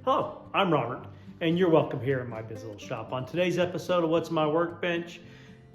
Hello, I'm Robert, and you're welcome here at my busy little shop. On today's episode of What's My Workbench,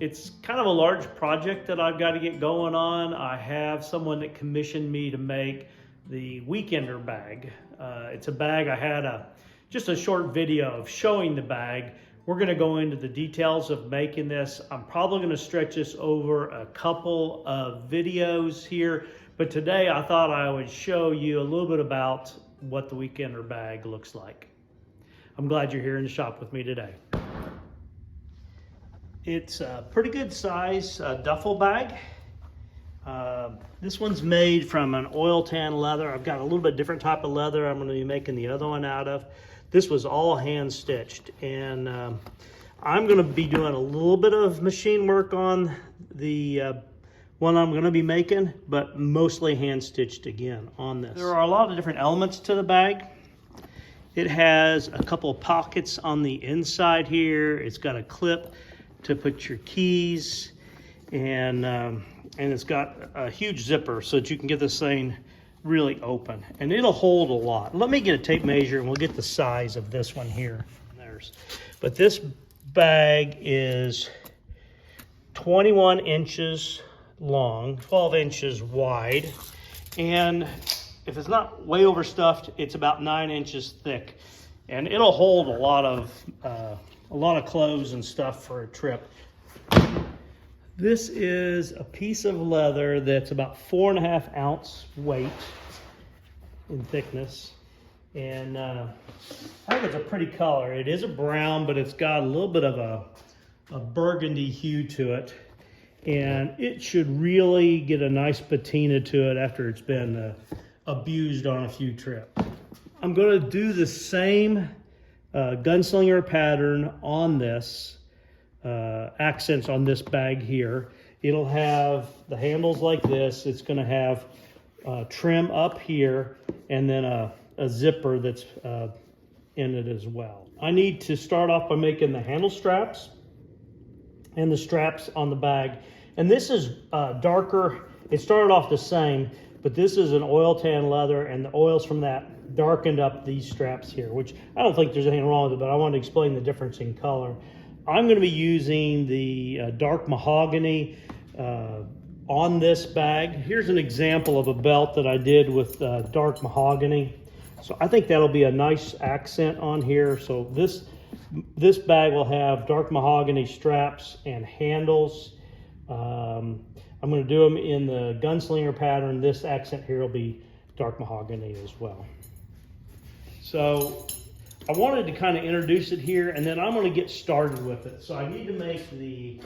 it's kind of a large project that I've got to get going on. I have someone that commissioned me to make the Weekender bag. It's a bag. I had just a short video of showing the bag. We're going to go into the details of making this. I'm probably going to stretch this over a couple of videos here, but today I thought I would show you a little bit about what the Weekender bag looks like. I'm glad you're here in the shop with me today. It's a pretty good size duffel bag. This one's made from an oil tan leather. I've got a little bit different type of leather I'm going to be making the other one out of. This was all hand stitched, and I'm going to be doing a little bit of machine work on the one I'm going to be making, but mostly hand stitched again on this. There are a lot of different elements to the bag. It has a couple of pockets on the inside here. It's got a clip to put your keys, and it's got a huge zipper so that you can get this thing really open, and it'll hold a lot. Let me get a tape measure and we'll get the size of this one here. But this bag is 21 inches long, 12 inches wide, and if it's not way overstuffed, it's about 9 inches thick, and it'll hold a lot of clothes and stuff for a trip. This is a piece of leather that's about 4.5 ounce weight in thickness, and I think it's a pretty color. It is a brown, but it's got a little bit of a burgundy hue to it, and it should really get a nice patina to it after it's been abused on a few trips. I'm going to do the same gunslinger pattern on this, accents on this bag here. It'll have the handles like this. It's going to have trim up here, and then a zipper that's in it as well. I need to start off by making the handle straps and the straps on the bag. And this is darker. It started off the same, but this is an oil tan leather, and the oils from that darkened up these straps here, which I don't think there's anything wrong with it, but I want to explain the difference in color. I'm going to be using the dark mahogany on this bag. Here's an example of a belt that I did with dark mahogany. So I think that'll be a nice accent on here. So this bag will have dark mahogany straps and handles. I'm going to do them in the gunslinger pattern. This accent here will be dark mahogany as well. So I wanted to kind of introduce it here, and then I'm going to get started with it. So I need to make the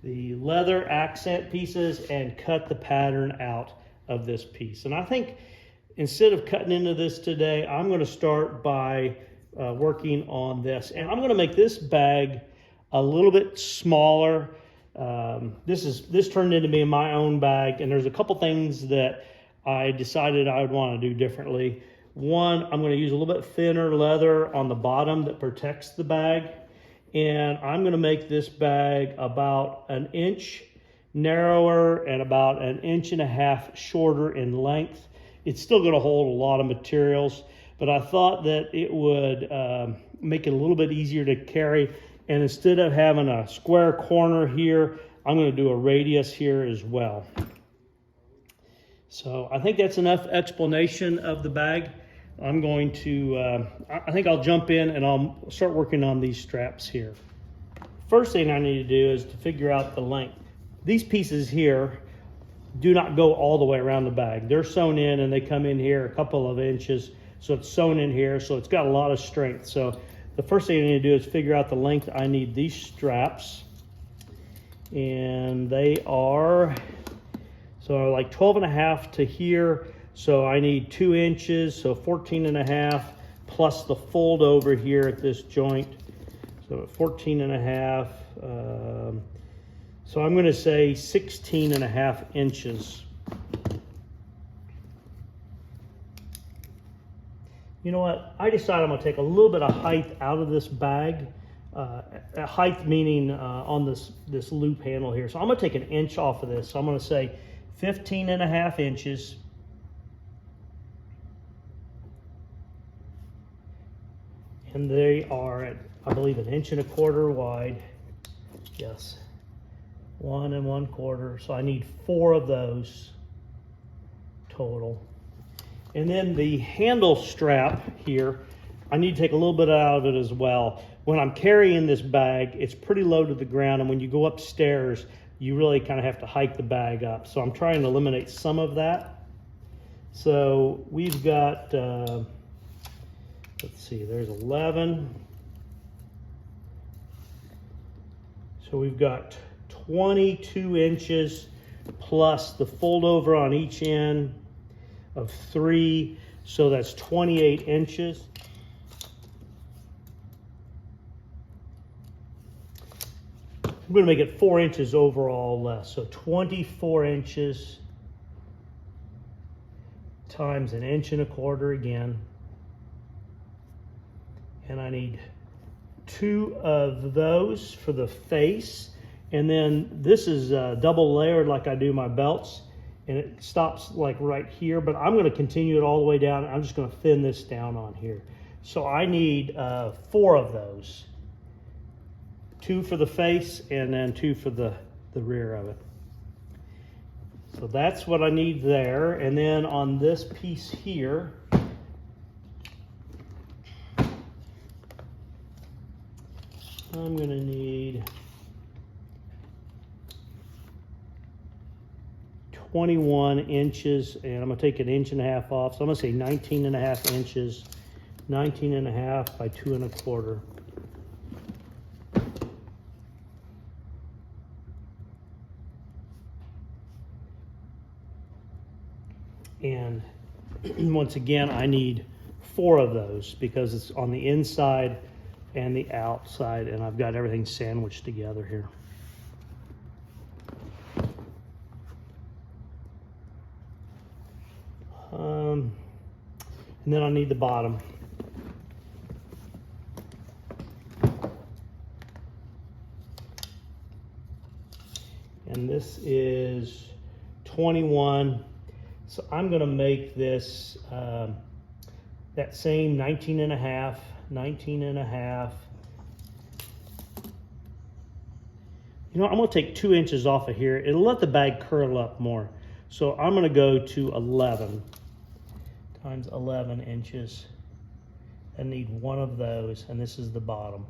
leather accent pieces and cut the pattern out of this piece. And I think instead of cutting into this today, I'm going to start by working on this. And I'm going to make this bag a little bit smaller. This turned into being my own bag, and there's a couple things that I decided I would want to do differently. One, I'm going to use a little bit thinner leather on the bottom that protects the bag, and I'm going to make this bag about 1 inch narrower and about 1.5 inches shorter in length. It's still going to hold a lot of materials, but I thought that it would make it a little bit easier to carry. And instead of having a square corner here, I'm going to do a radius here as well. So I think that's enough explanation of the bag. I'm going to, I think I'll jump in and I'll start working on these straps here. First thing I need to do is to figure out the length. These pieces here do not go all the way around the bag. They're sewn in, and they come in here a couple of inches. So it's sewn in here, so it's got a lot of strength. So the first thing I need to do is figure out the length. I need these straps, and they are like 12.5 to here. So I need 2 inches, so 14.5 plus the fold over here at this joint. So 14.5. So I'm going to say 16.5 inches. You know what? I decided I'm going to take a little bit of height out of this bag. Height meaning on this loop handle here. So I'm going to take 1 inch off of this. So I'm going to say 15.5 inches. And they are at, I believe, 1.25 inches wide. Yes, 1 1/4. So I need 4 of those total. And then the handle strap here, I need to take a little bit out of it as well. When I'm carrying this bag, it's pretty low to the ground, and when you go upstairs, you really kind of have to hike the bag up. So I'm trying to eliminate some of that. So we've got, let's see, there's 11. So we've got 22 inches plus the fold over on each end of 3, so that's 28 inches. I'm going to make it 4 inches overall less, so 24 inches times 1.25 inches again. And I need 2 of those for the face. And then this is double layered like I do my belts, and it stops like right here, but I'm going to continue it all the way down. I'm just going to thin this down on here. So I need 4 of those. 2 for the face and then 2 for the rear of it. So that's what I need there. And then on this piece here, I'm going to need 21 inches, and I'm going to take 1.5 inches off. So I'm going to say 19.5 inches, 19.5 by 2 1/4. And once again, I need 4 of those because it's on the inside and the outside, and I've got everything sandwiched together here. And then I need the bottom. And this is 21. So I'm going to make this that same 19.5, 19.5. You know, I'm going to take 2 inches off of here. It'll let the bag curl up more. So I'm going to go to 11 times 11 inches. I need 1 of those, and this is the bottom.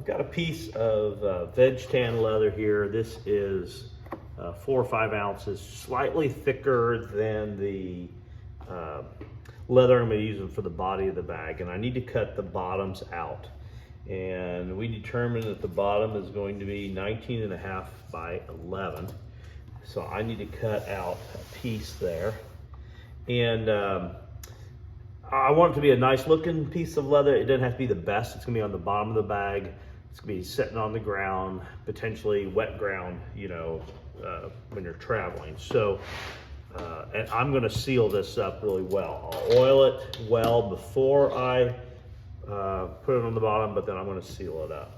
Got a piece of veg tan leather here. This is 4 or 5 ounces, slightly thicker than the leather I'm going to use for the body of the bag, and I need to cut the bottoms out. And we determined that the bottom is going to be 19.5 by 11, so I need to cut out a piece there. And I want it to be a nice looking piece of leather. It doesn't have to be the best. It's going to be on the bottom of the bag. It's going to be sitting on the ground, potentially wet ground, you know, when you're traveling. So, and I'm going to seal this up really well. I'll oil it well before I put it on the bottom, but then I'm going to seal it up.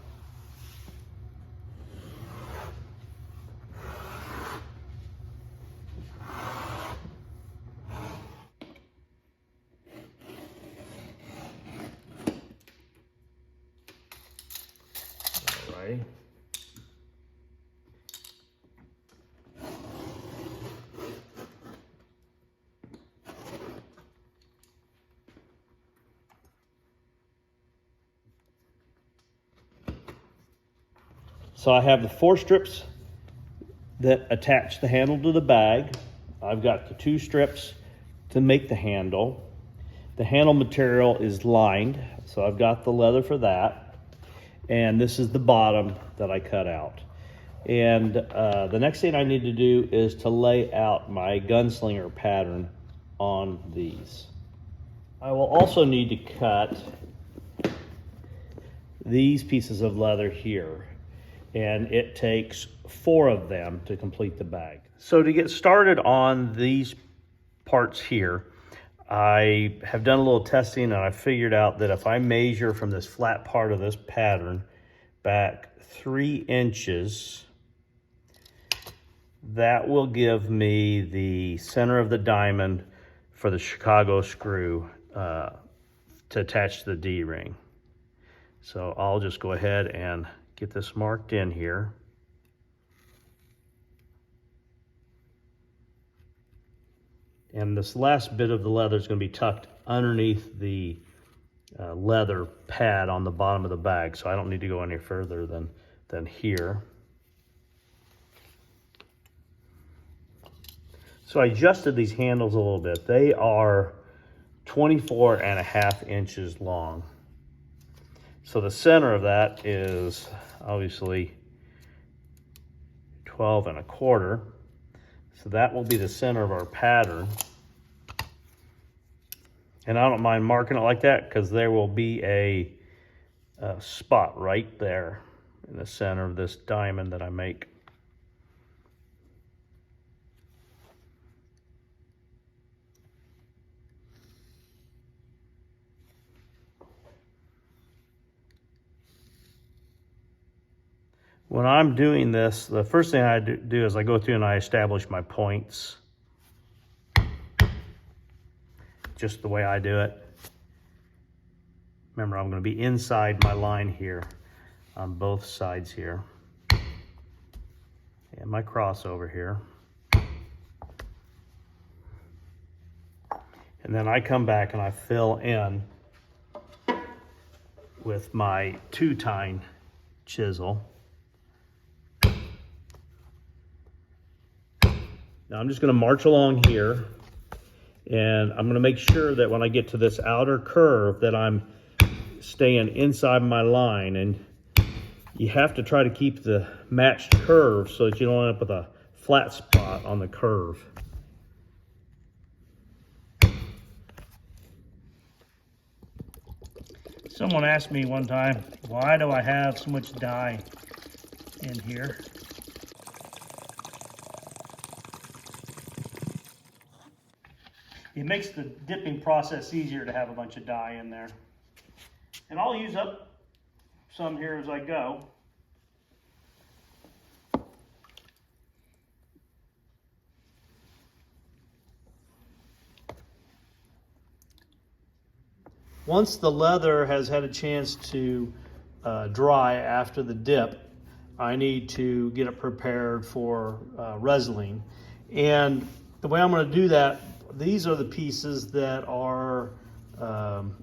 So I have the 4 strips that attach the handle to the bag. I've got the 2 strips to make the handle. The handle material is lined, so I've got the leather for that. and this is the bottom that I cut out. And the next thing I need to do is to lay out my gunslinger pattern on these. I will also need to cut these pieces of leather here, and it takes 4 of them to complete the bag. So to get started on these parts here, I have done a little testing, and I figured out that if I measure from this flat part of this pattern back 3 inches, that will give me the center of the diamond for the Chicago screw to attach to the D-ring. So I'll just go ahead and get this marked in here. And this last bit of the leather is going to be tucked underneath the leather pad on the bottom of the bag, so I don't need to go any further than here. So I adjusted these handles a little bit. They are 24.5 inches long. So the center of that is obviously 12.25. So that will be the center of our pattern. And I don't mind marking it like that because there will be a spot right there in the center of this diamond that I make. When I'm doing this, the first thing I do is I go through and I establish my points. Just the way I do it. Remember, I'm going to be inside my line here on both sides here. And my crossover here. And then I come back and I fill in with my 2-tine chisel. Now I'm just going to march along here, and I'm going to make sure that when I get to this outer curve that I'm staying inside my line, and you have to try to keep the matched curve so that you don't end up with a flat spot on the curve. Someone asked me one time, why do I have so much dye in here? It makes the dipping process easier to have a bunch of dye in there. And I'll use up some here as I go. Once the leather has had a chance to dry after the dip, I need to get it prepared for resiling. And the way I'm going to do that, these are the pieces that are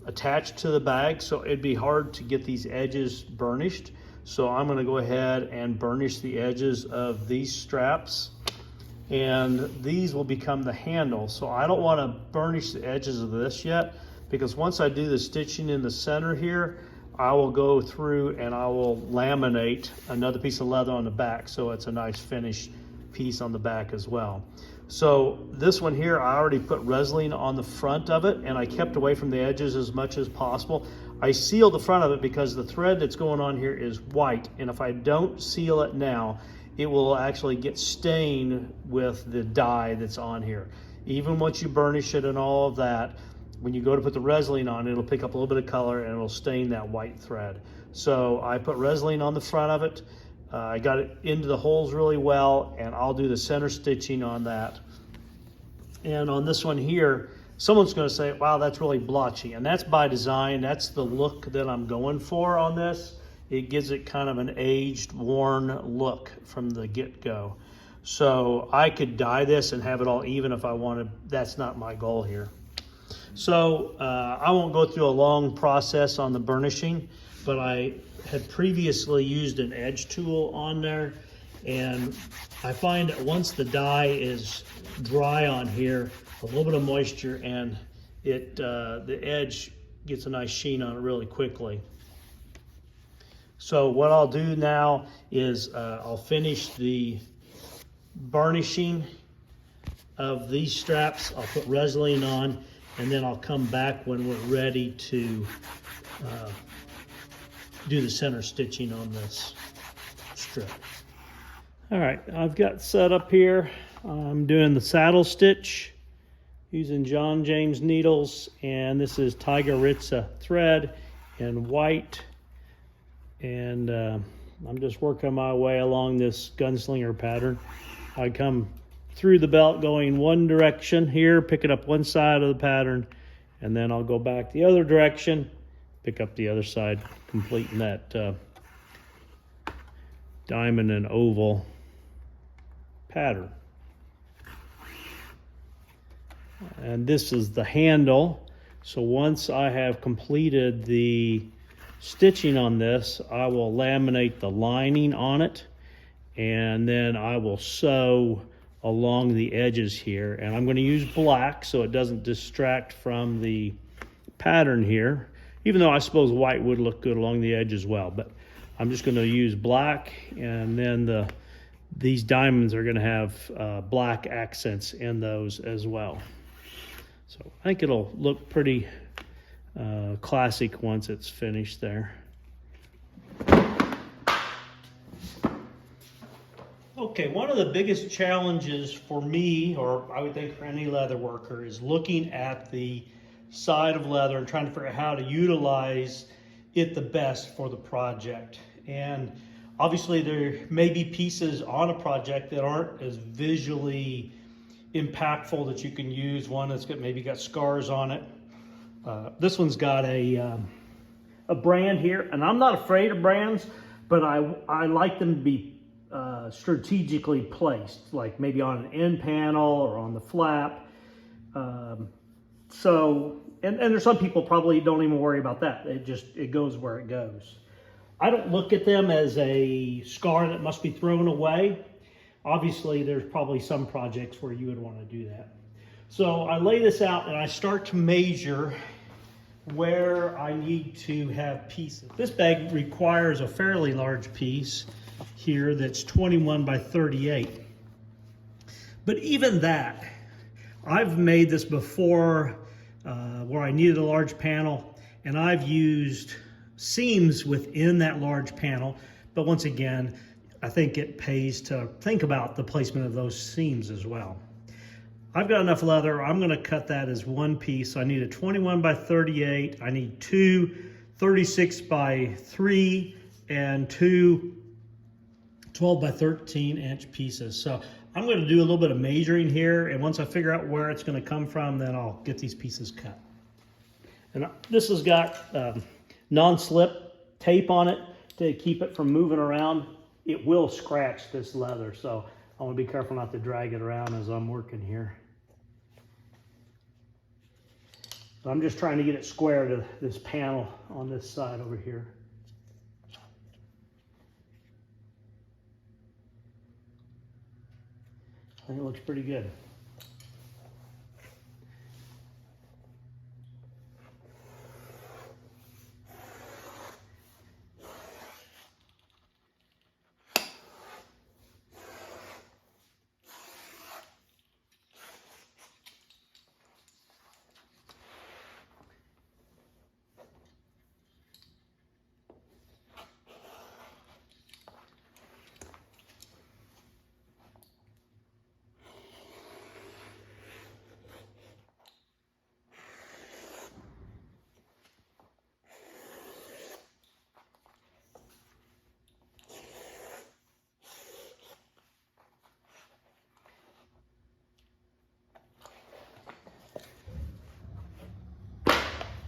attached to the bag, so it'd be hard to get these edges burnished. So I'm going to go ahead and burnish the edges of these straps, and these will become the handle. So I don't want to burnish the edges of this yet, because once I do the stitching in the center here, I will go through and I will laminate another piece of leather on the back, so it's a nice finished piece on the back as well. So this one here, I already put resin on the front of it, and I kept away from the edges as much as possible. I sealed the front of it because the thread that's going on here is white, and if I don't seal it now, it will actually get stained with the dye that's on here. Even once you burnish it and all of that, when you go to put the resin on, it'll pick up a little bit of color and it'll stain that white thread. So I put resin on the front of it. I got it into the holes really well, and I'll do the center stitching on that. And on this one here, someone's going to say, wow, that's really blotchy. And that's by design. That's the look that I'm going for on this. It gives it kind of an aged, worn look from the get-go. So I could dye this and have it all even if I wanted. That's not my goal here. So I won't go through a long process on the burnishing, but I had previously used an edge tool on there, and I find that once the dye is dry on here, a little bit of moisture, and the edge gets a nice sheen on it really quickly. So what I'll do now is I'll finish the varnishing of these straps. I'll put Resin on, and then I'll come back when we're ready to do the center stitching on this strip. All right, I've got set up here. I'm doing the saddle stitch using John James needles, and this is Tiger Ritza thread in white. And I'm just working my way along this gunslinger pattern. I come through the belt going one direction here, picking up one side of the pattern, and then I'll go back the other direction, pick up the other side, completing that diamond and oval pattern. And this is the handle. So once I have completed the stitching on this, I will laminate the lining on it, and then I will sew along the edges here. And I'm going to use black so it doesn't distract from the pattern here, even though I suppose white would look good along the edge as well. But I'm just going to use black, and then these diamonds are going to have black accents in those as well. So I think it'll look pretty classic once it's finished there. Okay, one of the biggest challenges for me, or I would think for any leather worker, is looking at the side of leather and trying to figure out how to utilize it the best for the project. And obviously there may be pieces on a project that aren't as visually impactful that you can use. One that's maybe got scars on it. This one's got a brand here, and I'm not afraid of brands, but I like them to be strategically placed, like maybe on an end panel or on the flap. So there's some people probably don't even worry about that. It goes where it goes. I don't look at them as a scar that must be thrown away. Obviously, there's probably some projects where you would want to do that. So I lay this out and I start to measure where I need to have pieces. This bag requires a fairly large piece here that's 21 by 38. But even that, I've made this before where I needed a large panel, and I've used seams within that large panel. But once again, I think it pays to think about the placement of those seams as well. I've got enough leather. I'm going to cut that as one piece. So I need a 21 by 38. I need two 36 by 3 and two 12 by 13 inch pieces. So I'm going to do a little bit of measuring here, and once I figure out where it's going to come from, then I'll get these pieces cut. And this has got non-slip tape on it to keep it from moving around. It will scratch this leather, so I want to be careful not to drag it around as I'm working here. So I'm just trying to get it square to this panel on this side over here. I think it looks pretty good.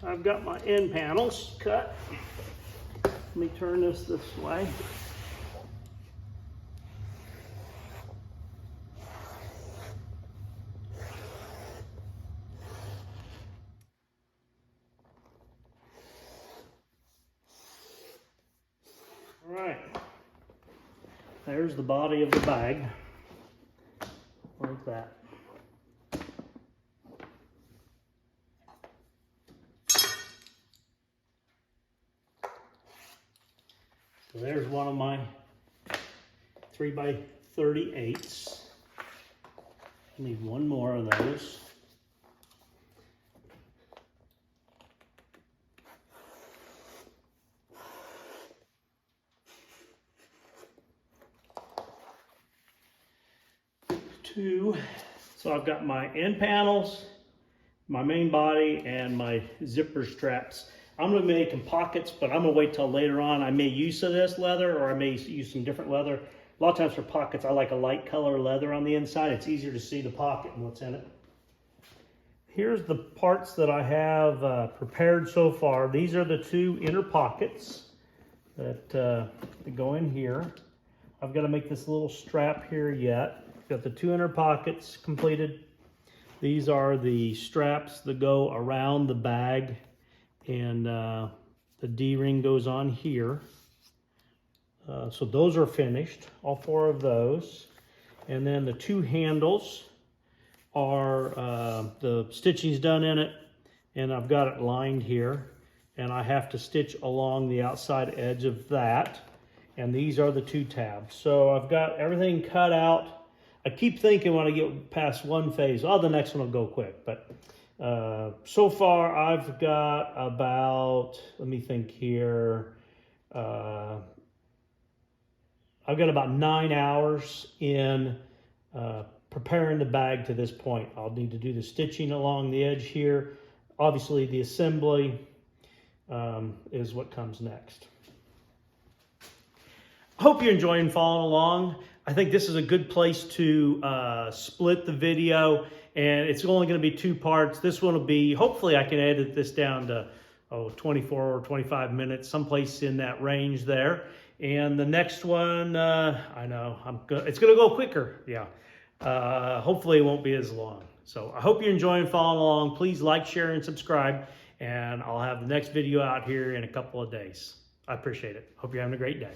I've got my end panels cut. Let me turn this way. All right, there's the body of the bag, like that. So there's one of my 3x38s. I need one more of those. Two. So I've got my end panels, my main body, and my zipper straps. I'm going to be making pockets, but I'm going to wait till later on. I may use some of this leather, or I may use some different leather. A lot of times for pockets, I like a light color leather on the inside. It's easier to see the pocket and what's in it. Here's the parts that I have prepared so far. These are the two inner pockets that go in here. I've got to make this little strap here yet. Got the two inner pockets completed. These are the straps that go around the bag, and the D-ring goes on here. So those are finished, all four of those. And then the two handles are, the stitching's done in it, and I've got it lined here. And I have to stitch along the outside edge of that. And these are the two tabs. So I've got everything cut out. I keep thinking when I get past one phase, oh, the next one will go quick. But so far I've got about, let me think here, I've got about 9 hours in preparing the bag to this point. I'll need to do the stitching along the edge here. Obviously the assembly is what comes next. I hope you're enjoying following along. I think this is a good place to split the video, and it's only going to be two parts. This one will be, hopefully I can edit this down to 24 or 25 minutes, someplace in that range there. And the next one, I know, it's going to go quicker, yeah. Hopefully it won't be as long. So I hope you're enjoying following along. Please like, share, and subscribe, and I'll have the next video out here in a couple of days. I appreciate it. Hope you're having a great day.